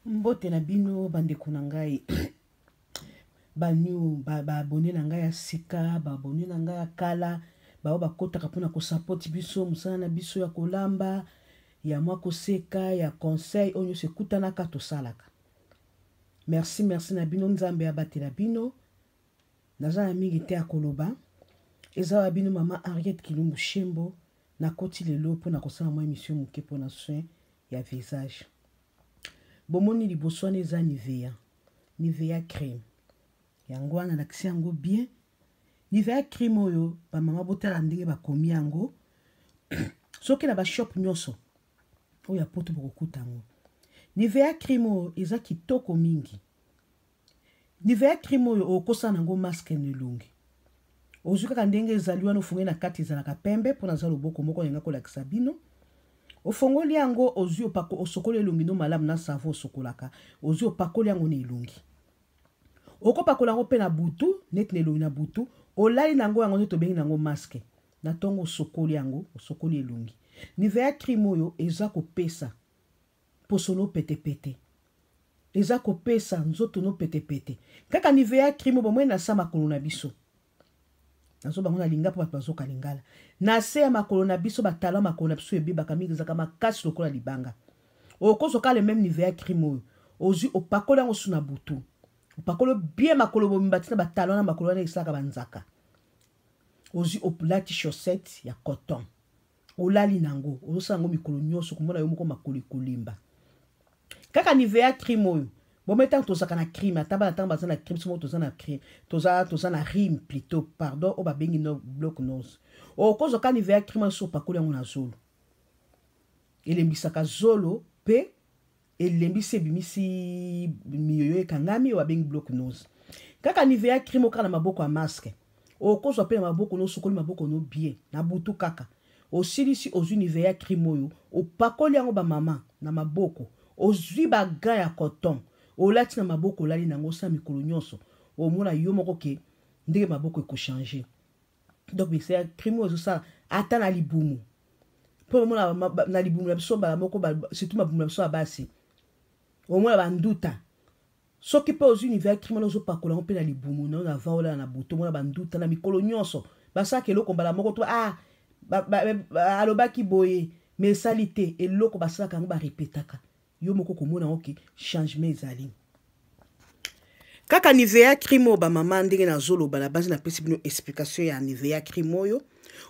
Mbote na bino bandeko na ngai banyu ba abonné na ngai ya sika ba abonné na ngai ya kala ba bakotaka mpona ko support biso musala na biso ya kolamba ya mwa koseka ya conseil onyo se kutanaka tosalaka. Merci na bino nzambe abatela bino naza na mingi te akoloba eza wa bino mama Henriette Kilumbu Shembo na koti lelo mpona kosala mwa émission moke mpona soin ya visage. Bomoni liboso wana eza Nivea crème. Yango wana lakisi yango bien. Nivea crème oyo ba mama botala ndenge bakomi yango. Soki na ba shop nyonso oyo apoto bokokuta yango. Nivea crème oyo eza kitoko mingi. Nivea crème oyo okosa nango masque nelongi. Ozu kaka ndenge ezali wana ofunge na kati ezalaka pembe mpona za loboko moko yenga kolakisa bino. Ofongoli yango ozu opako osokoli elongi no malamu na savon osokolaka ozu opakoli yango na elongi. Okopakola yango pe na butu net na elongi na butu olali nango yango nde tobengi nango masque na tongo osokoli yango osokoli elongi. Nivea crème oyo eza kopesa poso no pete eza kopesa nzoto no pete kaka Nivea crème bomwe na sa makolo na biso nazo bango na linga po bazo kalingala na se ya makolo na biso batala makolo na biso ebibaka mingi ezaka makasi lokola libanga okozoka le même Nivea crème oyo ozu opakola yango su na butu opakolo bien makolo bomimba tina batala na makolo wana esaka banzaka ozu opulati chaussette ya coton olali nango ozosala yango mikolo nyonso komona yo moko makolo kolimba kaka Nivea crème oyo bometa tozaka na crime ataba na bazana crime somo tozana na crime toza na rime plutôt pardon o babengi no bloc nose o kozo ka Nivea crème so pakoli yango na zolo elembisaka zolo pe elembise bimisi miyoyo ekangami o babengi bloc nose kaka Nivea crème okala na maboko ya masque o kozo pe na maboko no sokoli maboko no bien na butu kaka osilisi ozu Nivea crème oyo opakoli yango ba mama na maboko ozwi ba gants ya coton olati na maboko olali nango sa mikolo nyonso omona yo moko ke ndenge maboko eko changer. Donc Nivea crème oyo ça ata na libumu po omona na libumu na biso ba moko surtout mabumu na biso abasi omona banduta soki pe ozu Nivea crème ozo pakola ngo pe na libumu na vaola na buto omona banduta na mikolo nyonso basaka eloko mbala moko to alobaki boye mais salite eloko basaka ngo ba répétaka yo moko komona oki changement ezali kaka Nivea crème ba mama ndenge na zolo bala base na pesi bino explication ya Nivea crème oyo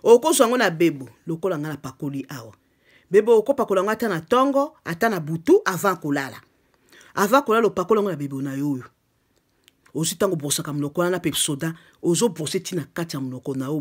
okozo ngo na bebo lokola nga na pakoli awa bebo okopakola ngo ata na tongo ata na butu avant kolala opakola ngo na bebo na yoyo osi tango bosaka mnoko na pe soda ozo bosse tina kati ya mnoko na o